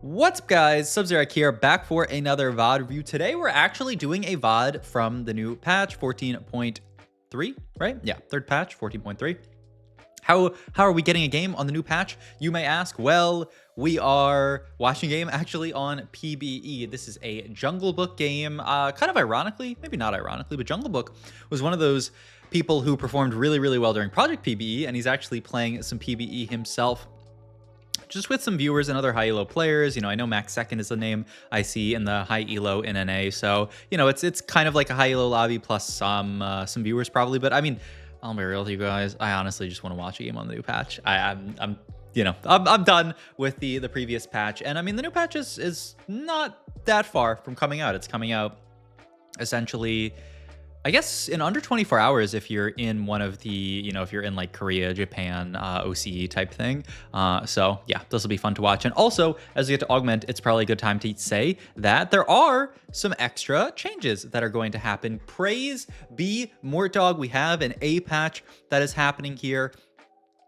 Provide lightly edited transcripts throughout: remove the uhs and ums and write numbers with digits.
What's up, guys? Sub-Zero here, back for another VOD review. Today, we're actually doing a VOD from the new patch 14.3, right? Yeah, third patch, 14.3. How are we getting a game on the new patch, you may ask? Well, we are watching a game actually on PBE. This is a Jungle Book game. Kind of ironically, maybe not ironically, but Jungle Book was one of those people who performed really, really well during Project PBE, and he's actually playing some PBE himself, just with some viewers and other high elo players. You know, I know Max Second is the name I see in the high elo in NA. So, you know, it's kind of like a high elo lobby plus some viewers probably. But I mean, I'll be real with you guys, I honestly just want to watch a game on the new patch. I'm done with the previous patch. And I mean, the new patch is not that far from coming out. It's coming out essentially, I guess, in under 24 hours if you're in one of the, you know, if you're in like Korea, Japan, OCE type thing. So yeah, this will be fun to watch. And also, as we get to Augment, it's probably a good time to say that there are some extra changes that are going to happen. Praise be Mortdog. We have an A patch that is happening here.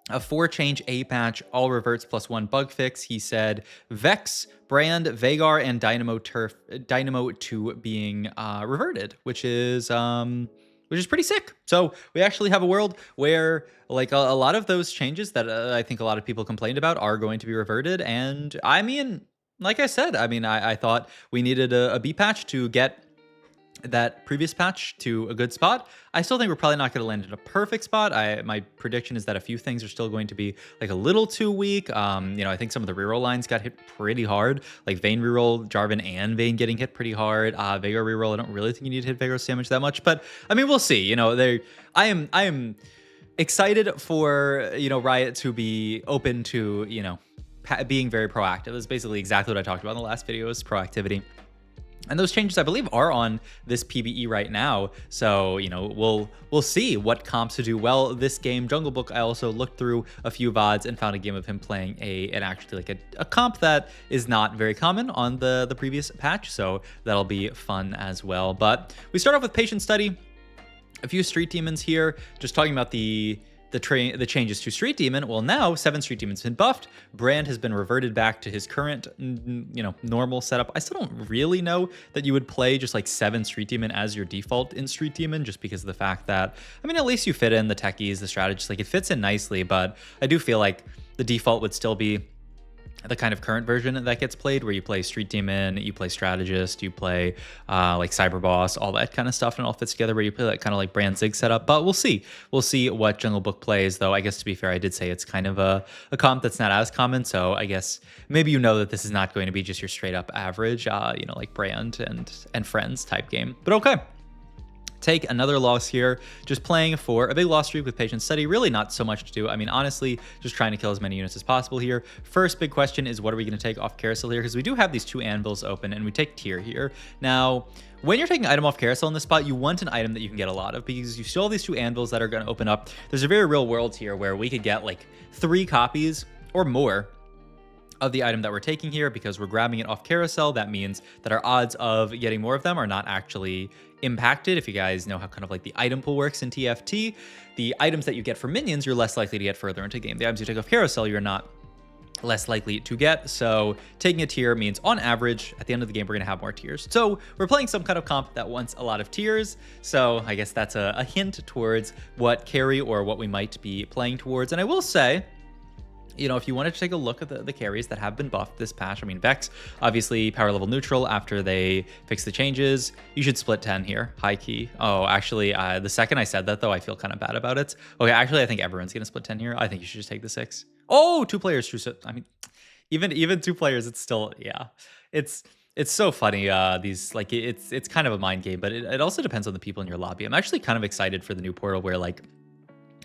A 4-change A patch, all reverts +1 bug fix. He said Vex, Brand, Vagar, and Dynamo 2 being reverted, which is pretty sick. So we actually have a world where like a lot of those changes that I think a lot of people complained about are going to be reverted. And I mean, like I said, I mean, I thought we needed a B patch to get that previous patch to a good spot. I still think we're probably not going to land in a perfect spot. My prediction is that a few things are still going to be like a little too weak. You know, I think some of the reroll lines got hit pretty hard, like Vayne reroll, Jarvan and Vayne getting hit pretty hard. Vagar reroll, I don't really think you need to hit Vagar's damage that much, but I mean, we'll see. You know, I am excited for, you know, Riot to be open to, you know, being very proactive. That's basically exactly what I talked about in the last video, is proactivity. And those changes, I believe, are on this PBE right now. So, you know, we'll see what comps to do well this game. Jungle Book, I also looked through a few VODs and found a game of him playing an actually like a comp that is not very common on the previous patch. So that'll be fun as well. But we start off with Patient Study. A few Street Demons here, just talking about the changes to Street Demon. Well, now 7 Street Demons have been buffed. Brand has been reverted back to his current, you know, normal setup. I still don't really know that you would play just like 7 Street Demon as your default in Street Demon, just because of the fact that, I mean, at least you fit in the techies, the strategists, like it fits in nicely, but I do feel like the default would still be the kind of current version that gets played, where you play Street Demon, you play Strategist, you play like Cyber Boss, all that kind of stuff, and it all fits together, where you play that kind of like Brand Zig setup. But we'll see what Jungle Book plays, though. I guess, to be fair, I did say it's kind of a comp that's not as common, so I guess maybe you know that this is not going to be just your straight up average, you know, like Brand and Friends type game. But okay. Take another loss here, just playing for a big loss streak with Patient Study. Really not so much to do. I mean, honestly, just trying to kill as many units as possible here. First big question is, what are we going to take off Carousel here? Because we do have these 2 anvils open, and we take Tier here. Now, when you're taking an item off Carousel in this spot, you want an item that you can get a lot of, because you still have these 2 anvils that are going to open up. There's a very real world here where we could get like 3 copies or more of the item that we're taking here, because we're grabbing it off Carousel. That means that our odds of getting more of them are not actually impacted. If you guys know how kind of like the item pool works in TFT, the items that you get from minions, you're less likely to get further into game. The items you take off Carousel, you're not less likely to get. So taking a tier means, on average, at the end of the game, we're going to have more tiers. So we're playing some kind of comp that wants a lot of tiers. So I guess that's a hint towards what carry or what we might be playing towards. And I will say, you know, if you wanted to take a look at the carries that have been buffed this patch, I mean, Vex, obviously power level neutral after they fix the changes. You should split 10 here, high key. Oh, actually, the second I said that, though, I feel kind of bad about it. Okay, actually, I think everyone's going to split 10 here. I think you should just take the 6. Oh, 2 players, true. So, I mean, even 2 players, it's still, yeah. It's so funny. These, like, it's kind of a mind game, but it also depends on the people in your lobby. I'm actually kind of excited for the new portal where, like,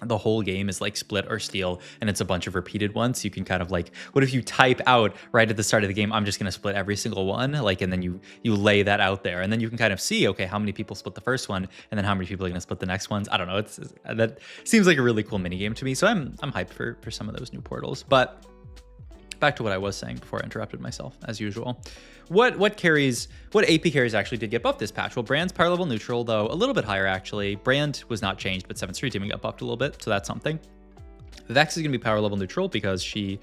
the whole game is like split or steal, and it's a bunch of repeated ones. You can kind of like, what if you type out right at the start of the game, I'm just going to split every single one, like, and then you lay that out there, and then you can kind of see, okay, how many people split the first one, and then how many people are going to split the next ones. I don't know. That seems like a really cool mini game to me. So I'm hyped for some of those new portals. But back to what I was saying before I interrupted myself, as usual. What AP carries actually did get buffed this patch? Well, Brand's power level neutral, though a little bit higher actually. Brand was not changed, but 7 Street Demon got buffed a little bit, so that's something. Vex is going to be power level neutral because she,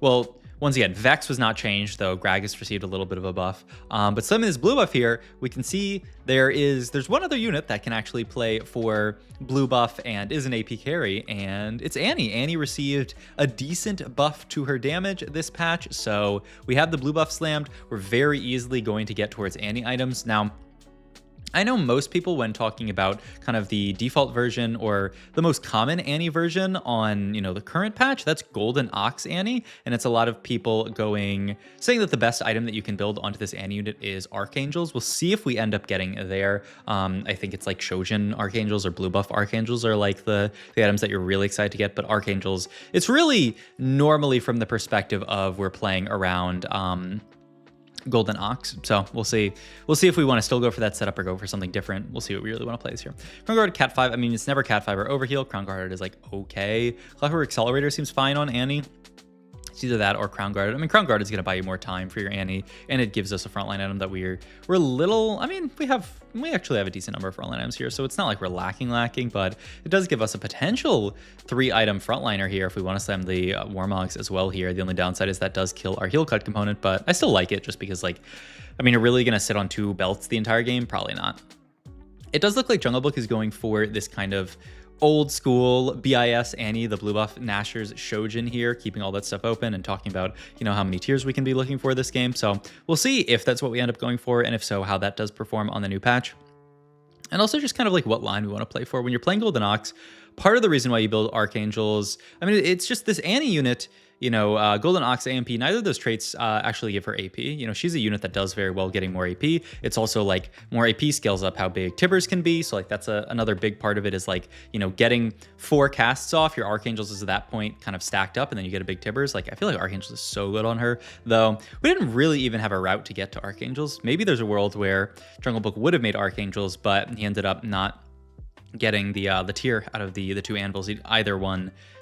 well, Once again, Vex was not changed, though Gragas received a little bit of a buff. But some of this blue buff here, we can see there's one other unit that can actually play for blue buff and is an AP carry, and it's Annie. Annie received a decent buff to her damage this patch, so we have the blue buff slammed. We're very easily going to get towards Annie items. Now, I know most people, when talking about kind of the default version or the most common Annie version on, the current patch, that's Golden Ox Annie. And it's a lot of people saying that the best item that you can build onto this Annie unit is Archangels. We'll see if we end up getting there. I think it's like Shojin Archangels or blue buff Archangels are like the items that you're really excited to get. But Archangels, it's really normally from the perspective of we're playing around Golden Ox. So we'll see if we want to still go for that setup or go for something different. We'll see what we really want to play this here. Crown Guard Cat 5. I mean, it's never Cat 5 or Overheal. Crown Guard is like okay. Clockwork Accelerator seems fine on Annie. It's either that or Crown Guard. I mean, Crown Guard is going to buy you more time for your Annie, and it gives us a frontline item that we're a little. I mean, we actually have a decent number of frontline items here, so it's not like we're lacking, but it does give us a potential 3-item frontliner here if we want to slam the Warmogs as well here. The only downside is that does kill our heal cut component, but I still like it just because, like, I mean, you're really going to sit on 2 belts the entire game? Probably not. It does look like Jungle Book is going for this kind of old school BIS Annie, the blue buff Nashor's Shojin here, keeping all that stuff open and talking about, how many tiers we can be looking for this game. So we'll see if that's what we end up going for, and if so, how that does perform on the new patch. And also just kind of like what line we want to play for. When you're playing Golden Ox, part of the reason why you build Archangels, I mean, it's just this Annie unit, Golden Ox, AMP, neither of those traits actually give her AP. She's a unit that does very well getting more AP. It's also like more AP scales up how big Tibbers can be. So like that's another big part of it is like, getting 4 casts off. Your Archangels is at that point kind of stacked up, and then you get a big Tibbers. Like I feel like Archangels is so good on her, though we didn't really even have a route to get to Archangels. Maybe there's a world where Jungle Book would have made Archangels, but he ended up not getting the tier out of the 2 anvils.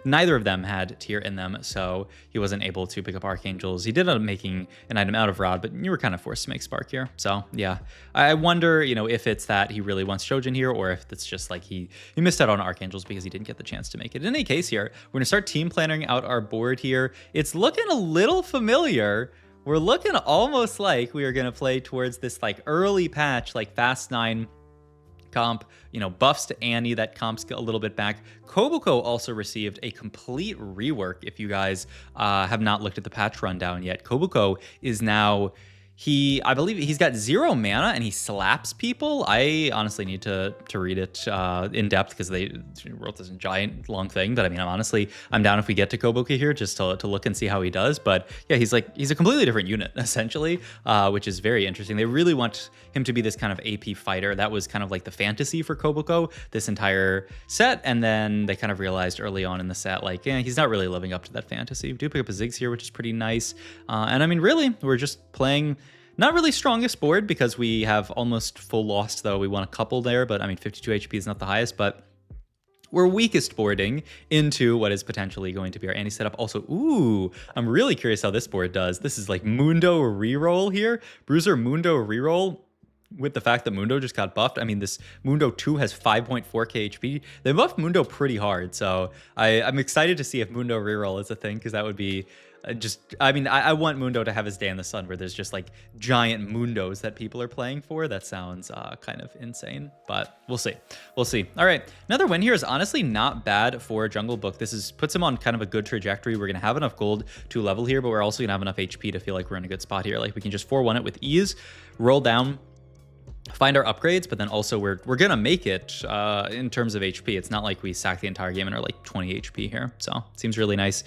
Neither of them had tier in them, so he wasn't able to pick up Archangels. He did end up making an item out of Rod, but you were kind of forced to make Spark here. So yeah, I wonder, if it's that he really wants Shojin here, or if it's just like he missed out on Archangels because he didn't get the chance to make it. In any case here, we're gonna start team planning out our board here. It's looking a little familiar. We're looking almost like we are gonna play towards this like early patch, like Fast 9 comp, buffs to Annie, that comp's a little bit back. Kobuko also received a complete rework. If you guys have not looked at the patch rundown yet, Kobuko is now, I believe he's got 0 mana and he slaps people. I honestly need to read it in depth because they wrote this giant long thing. But I mean, I'm down if we get to Kobuko here just to look and see how he does. But yeah, he's a completely different unit essentially, which is very interesting. They really want him to be this kind of AP fighter. That was kind of like the fantasy for Kobuko this entire set. And then they kind of realized early on in the set, like, he's not really living up to that fantasy. We do pick up a Ziggs here, which is pretty nice. And I mean, really, we're just playing not really strongest board because we have almost full lost, though. We want a couple there, but I mean, 52 HP is not the highest, but we're weakest boarding into what is potentially going to be our Annie setup. Also, ooh, I'm really curious how this board does. This is like Mundo Reroll here. Bruiser Mundo Reroll. With the fact that Mundo just got buffed, I mean, this Mundo 2 has 5.4k HP. They buffed Mundo pretty hard, so I'm excited to see if Mundo Reroll is a thing, because that would be I want Mundo to have his day in the sun where there's just like giant Mundos that people are playing for. That sounds kind of insane, but we'll see. We'll see. All right, another win here is honestly not bad for Jungle Book. This puts him on kind of a good trajectory. We're gonna have enough gold to level here, but we're also gonna have enough HP to feel like we're in a good spot here. Like we can just 4-1 it with ease, roll down, find our upgrades, but then also we're gonna make it in terms of HP. It's not like we sack the entire game and are like 20 HP here, so it seems really nice.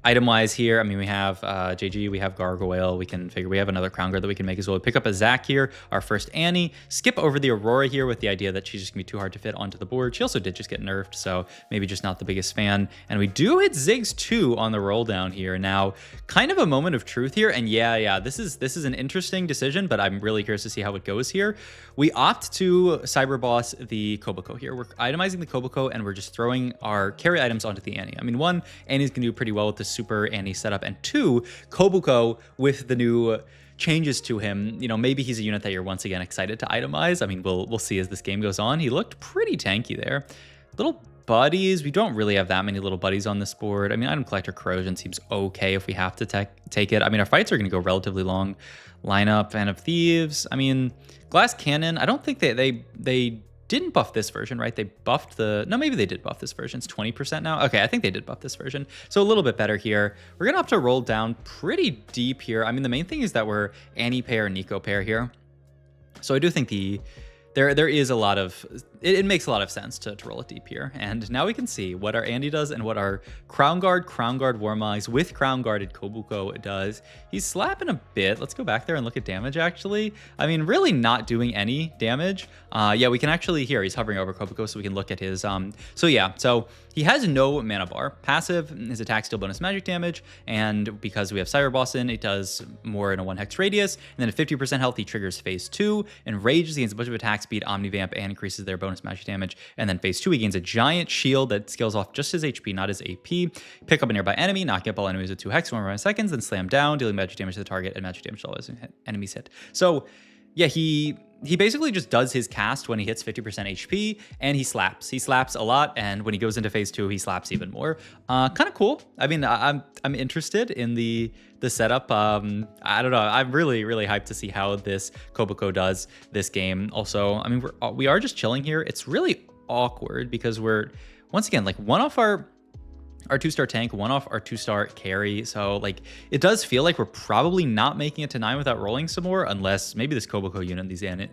Item wise here, I mean, we have JG, we have Gargoyle, we have another Crown Guard that we can make as well. We pick up a Zac here, our first Annie, skip over the Aurora here with the idea that she's just gonna be too hard to fit onto the board. She also did just get nerfed, so maybe just not the biggest fan. And we do hit Ziggs 2 on the roll down here. Now, kind of a moment of truth here, and yeah, this is an interesting decision, but I'm really curious to see how it goes here. We opt to Cyber Boss the Kobuko here. We're itemizing the Kobuko, and we're just throwing our carry items onto the Annie. I mean, 1, Annie's gonna do pretty well with this super Annie setup, and 2, Kobuko with the new changes to him, maybe he's a unit that you're once again excited to itemize. I mean, we'll see as this game goes on. He looked pretty tanky there. Little buddies, we don't really have that many little buddies on this board. I mean, item collector corrosion seems okay if we have to take it. I mean, our fights are going to go relatively long. Lineup, Fan of Thieves. I mean, glass cannon. I don't think they didn't buff this version, right? They buffed the, no, maybe they did buff this version. It's 20% now. Okay, I think they did buff this version. So a little bit better here. We're gonna have to roll down pretty deep here. I mean, the main thing is that we're Annie pair, Nico pair here. So I do think there is a lot of, it makes a lot of sense to roll it deep here. And now we can see what our Andy does and what our Crown Guard Warmogs with Crown Guarded Kobuko does. He's slapping a bit. Let's go back there and look at damage actually. I mean, really not doing any damage. Yeah, we can actually, here, he's hovering over Kobuko so we can look at his, so yeah, so he has no mana bar. Passive, his attack still bonus magic damage, and because we have Cyber Boss in, it does more in a 1 hex radius, and then at 50% health, he triggers phase 2, and rages, he gains a bunch of attack speed, Omnivamp, and increases their bonus magic damage, and then phase 2, he gains a giant shield that scales off just his HP, not his AP, pick up a nearby enemy, knock up all enemies with 2 hex, 1 seconds, then slam down, dealing magic damage to the target, and magic damage to all his enemies hit. So, yeah, he basically just does his cast when he hits 50% HP, and he slaps. He slaps a lot, and when he goes into phase 2, he slaps even more. Kind of cool. I mean, I'm interested in the setup. I don't know. I'm really hyped to see how this Kobuko does this game. Also, I mean, we are just chilling here. It's really awkward because we're, once again, like one off our 2-star tank, one off our 2-star carry. So like it does feel like we're probably not making it to 9 without rolling some more, unless maybe this Kobuko unit,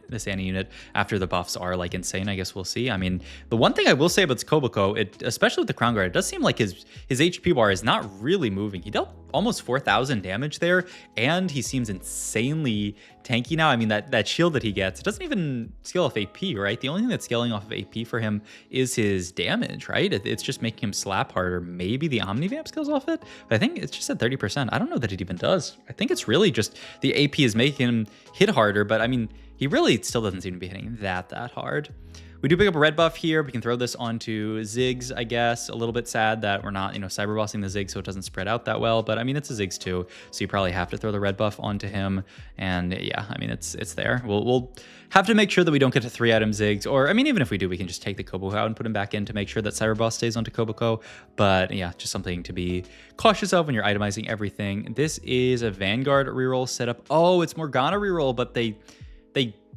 this Annie unit after the buffs are like insane. I guess we'll see. I mean, the one thing I will say about this Kobuko, especially with the Crown Guard, it does seem like his HP bar is not really moving. He dealt almost 4,000 damage there, and he seems insanely tanky now. I mean, that shield that he gets, it doesn't even scale off AP, right? The only thing that's scaling off of AP for him is his damage, right? It's just making him slap harder. Maybe the Omnivamp scales off it, but I think it's just at 30%. I don't know that it even does. I think it's really just the AP is making him hit harder, but I mean, he really still doesn't seem to be hitting that hard. We do pick up a red buff here. We can throw this onto Ziggs, I guess. A little bit sad that we're not, cyber bossing the Ziggs so it doesn't spread out that well. But I mean, it's a Ziggs too, so you probably have to throw the red buff onto him. And yeah, I mean, it's there. We'll have to make sure that we don't get to 3-item Ziggs. Or I mean, even if we do, we can just take the Kobuko out and put him back in to make sure that cyber boss stays onto Kobuko. But yeah, just something to be cautious of when you're itemizing everything. This is a Vanguard reroll setup. Oh, it's Morgana reroll, but they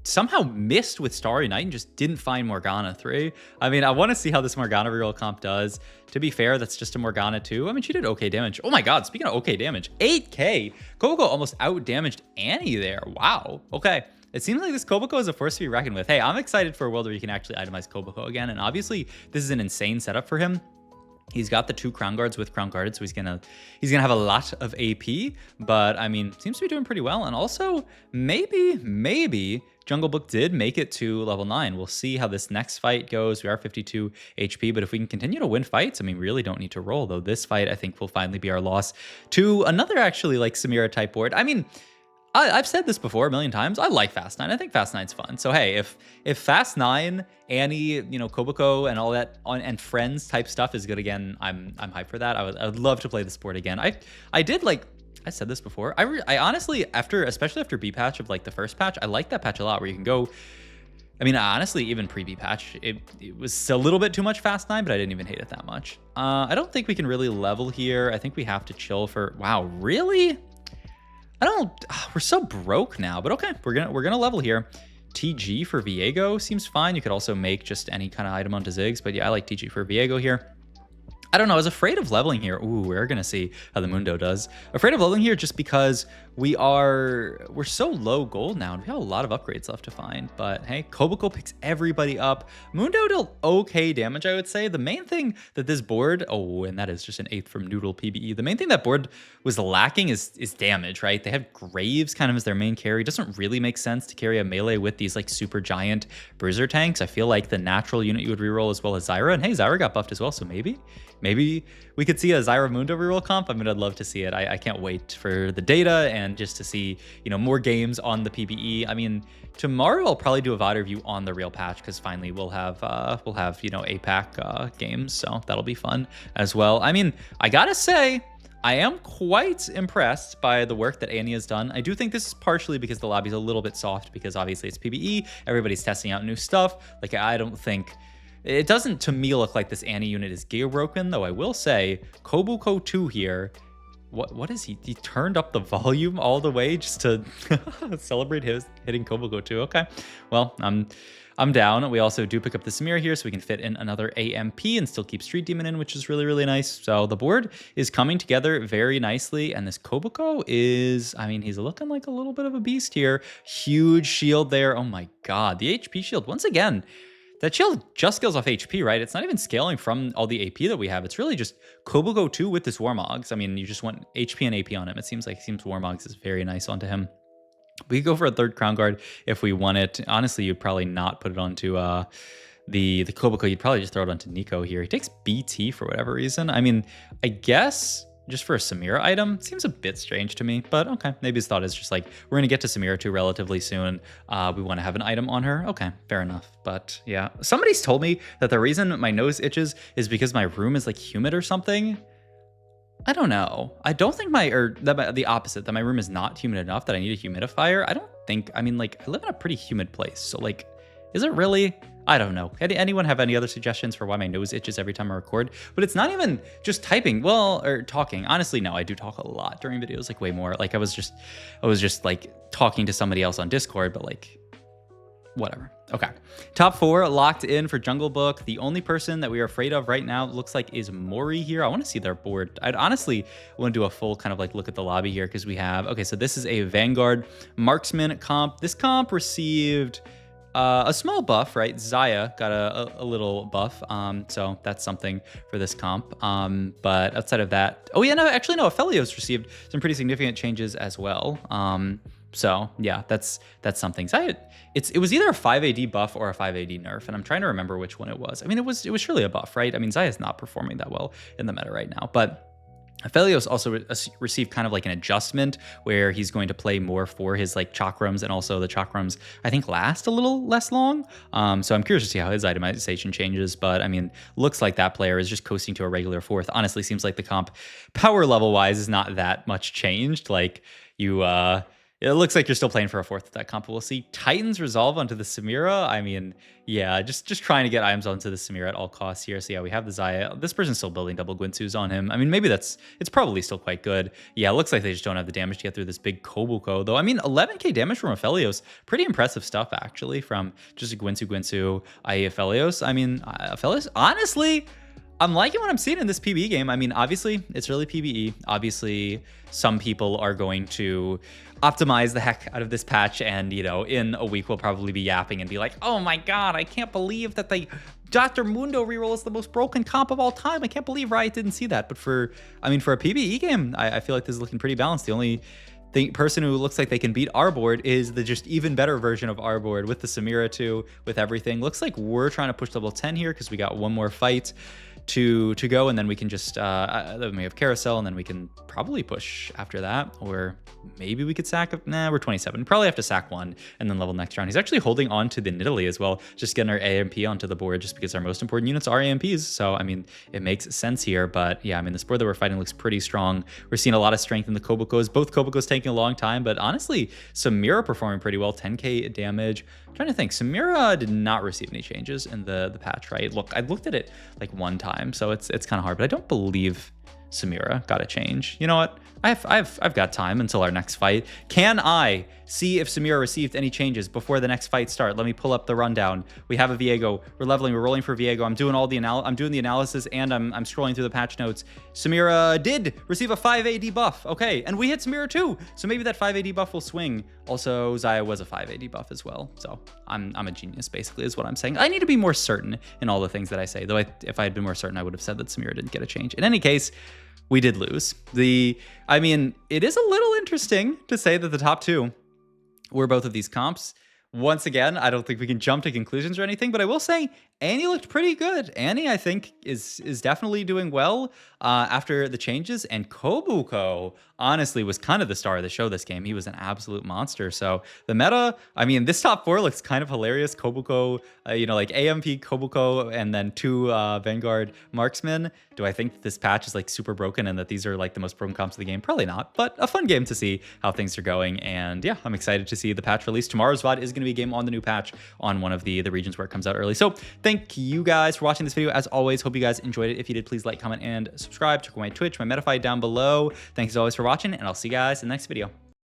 somehow missed with Starry Night and just didn't find Morgana 3. I mean, I want to see how this Morgana reroll comp does. To be fair, that's just a Morgana 2. I mean, she did okay damage. Oh my god, speaking of okay damage, 8k. Kobuko almost out-damaged Annie there. Wow. Okay. It seems like this Kobuko is a force to be reckoned with. Hey, I'm excited for a world where you can actually itemize Kobuko again, and obviously, this is an insane setup for him. He's got the 2 Crown Guards with Crown Guarded, so he's gonna have a lot of AP, but I mean, seems to be doing pretty well. And also, maybe Jungle Book did make it to level 9. We'll see how this next fight goes. We are 52 HP, but if we can continue to win fights, I mean, we really don't need to roll, though this fight, I think, will finally be our loss to another actually like Samira type board. I mean, I've said this before a million times. I like Fast 9. I think Fast 9's fun. So hey, if Fast 9, Annie, Kobuko, and all that and friends type stuff is good again, I'm hyped for that. I would love to play the sport again. I did like. I said this before. I honestly, especially after B patch of like the first patch, I like that patch a lot where you can go. I mean, honestly, even pre-B patch, it was a little bit too much Fast 9, but I didn't even hate it that much. I don't think we can really level here. I think we have to chill for. Wow, really? We're so broke now, but okay, we're gonna level here. TG for Viego seems fine. You could also make just any kind of item onto Ziggs, but yeah, I like TG for Viego here. I don't know, I was afraid of leveling here. Ooh, we're gonna see how the Mundo does. Afraid of leveling here just because we're so low gold now and we have a lot of upgrades left to find. But hey, Kobuko picks everybody up. Mundo dealt okay damage, I would say. The main thing that this board, oh, and that is just an 8th from Noodle PBE. The main thing that board was lacking is damage, right? They have Graves kind of as their main carry. It doesn't really make sense to carry a melee with these like super giant bruiser tanks. I feel like the natural unit you would reroll as well as Zyra. And hey, Zyra got buffed as well, so maybe we could see a Zyra Mundo reroll comp. I mean, I'd love to see it. I can't wait for the data and just to see, more games on the PBE. I mean, tomorrow I'll probably do a VOD review on the real patch because finally we'll have APAC games, so that'll be fun as well. I mean, I gotta say, I am quite impressed by the work that Annie has done. I do think this is partially because the lobby's a little bit soft because obviously it's PBE. Everybody's testing out new stuff. Like, I don't think It doesn't, to me, look like this Annie unit is giga broken, though I will say, Kobuko 2 here, what is he? He turned up the volume all the way just to celebrate his hitting Kobuko 2. Okay, well, I'm down. We also do pick up the Samira here, so we can fit in another AMP and still keep Street Demon in, which is really, really nice. So the board is coming together very nicely, and this Kobuko is, I mean, he's looking like a little bit of a beast here. Huge shield there. Oh my god, the HP shield, once again, that shield just scales off HP, right? It's not even scaling from all the AP that we have. It's really just Kobuko 2 with this Warmogs. I mean, you just want HP and AP on him. It seems Warmogs is very nice onto him. We could go for a third Crown Guard if we want it. Honestly, you'd probably not put it onto the Kobuko. You'd probably just throw it onto Nico here. He takes BT for whatever reason. I mean, I guess just for a Samira item seems a bit strange to me, but okay. Maybe his thought is just like, we're going to get to Samira 2 relatively soon. We want to have an item on her. Okay, fair enough. But yeah, somebody's told me that the reason my nose itches is because my room is like humid or something. I don't know. I don't think the opposite, that my room is not humid enough that I need a humidifier. I don't think, I mean, like, I live in a pretty humid place. So like, is it really? I don't know. Anyone have any other suggestions for why my nose itches every time I record? But it's not even just typing, or talking. Honestly, no, I do talk a lot during videos, like way more. Like I was just like talking to somebody else on Discord, but like, whatever. Okay. Top 4 locked in for Jungle Book. The only person that we are afraid of right now looks like is Mori here. I want to see their board. I'd honestly want to do a full kind of like look at the lobby here, because we have, okay, so this is a Vanguard Marksman comp. This comp received a small buff, right? Zaya got a little buff. So that's something for this comp. But outside of that, oh yeah, no, actually no, Aphelios received some pretty significant changes as well. So yeah, that's something. Zaya, it was either a 5 AD buff or a 5 AD nerf, and I'm trying to remember which one it was. I mean, it was surely a buff, right? I mean, Zaya's not performing that well in the meta right now, but Aphelios also received kind of like an adjustment where he's going to play more for his like chakrams, and also the chakrams I think last a little less long. So I'm curious to see how his itemization changes, but I mean, looks like that player is just coasting to a regular 4th. Honestly, seems like the comp power level wise is not that much changed. Like it looks like you're still playing for a 4th with that comp. We'll see. Titans Resolve onto the Samira. I mean, yeah, just trying to get items onto the Samira at all costs here. So yeah, we have the Zaya. This person's still building double Gwinsus on him. I mean, maybe it's probably still quite good. Yeah, it looks like they just don't have the damage to get through this big Kobuko, though. I mean, 11k damage from Aphelios. Pretty impressive stuff, actually, from just a Gwinsu, i.e. Aphelios. I mean, Aphelios, honestly, I'm liking what I'm seeing in this PBE game. I mean, obviously, it's really PBE. Obviously, some people are going to optimize the heck out of this patch, and, you know, in a week, we'll probably be yapping and be like, oh my god, I can't believe that the Dr. Mundo reroll is the most broken comp of all time. I can't believe Riot didn't see that. But for a PBE game, I feel like this is looking pretty balanced. The only person who looks like they can beat our board is the just even better version of our board with the Samira 2, with everything. Looks like we're trying to push level 10 here because we got one more fight to go, and then we can just then we have carousel, and then we can probably push after that, or maybe we could sack we're 27. Probably have to sack one and then level next round. He's actually holding on to the Nidalee as well, just getting our AMP onto the board, just because our most important units are AMPs. So I mean, it makes sense here. But yeah, I mean, this board that we're fighting looks pretty strong. We're seeing a lot of strength in the Kobukos. Both Kobukos taking a long time, but honestly, Samira performing pretty well. 10k damage. I'm trying to think. Samira did not receive any changes in the patch, right? Look, I looked at it like one time, so it's kind of hard, but I don't believe Samira got a change. You know what? I've got time until our next fight. Can I see if Samira received any changes before the next fight start? Let me pull up the rundown. We have a Viego. We're leveling. We're rolling for Viego. I'm doing the analysis, and I'm scrolling through the patch notes. Samira did receive a 5 AD buff. Okay, and we hit Samira too. So maybe that 5 AD buff will swing. Also, Zaya was a 5 AD buff as well. So I'm a genius, basically, is what I'm saying. I need to be more certain in all the things that I say. Though if I had been more certain, I would have said that Samira didn't get a change. In any case, we did lose. I mean, it is a little interesting to say that the top 2 were both of these comps. Once again, I don't think we can jump to conclusions or anything, but I will say Annie looked pretty good. Annie, I think, is definitely doing well after the changes, and Kobuko honestly was kind of the star of the show this game. He was an absolute monster. So the meta, I mean, this top 4 looks kind of hilarious. Kobuko, like AMP Kobuko, and then 2 Vanguard Marksmen. Do I think that this patch is like super broken and that these are like the most broken comps of the game? Probably not, but a fun game to see how things are going. And yeah, I'm excited to see the patch release. Tomorrow's VOD is going to be a game on the new patch on one of the regions where it comes out early. So thank thank you guys for watching this video. As always, hope you guys enjoyed it. If you did, please like, comment, and subscribe. Check out my Twitch, my Metafy down below. Thanks as always for watching, and I'll see you guys in the next video.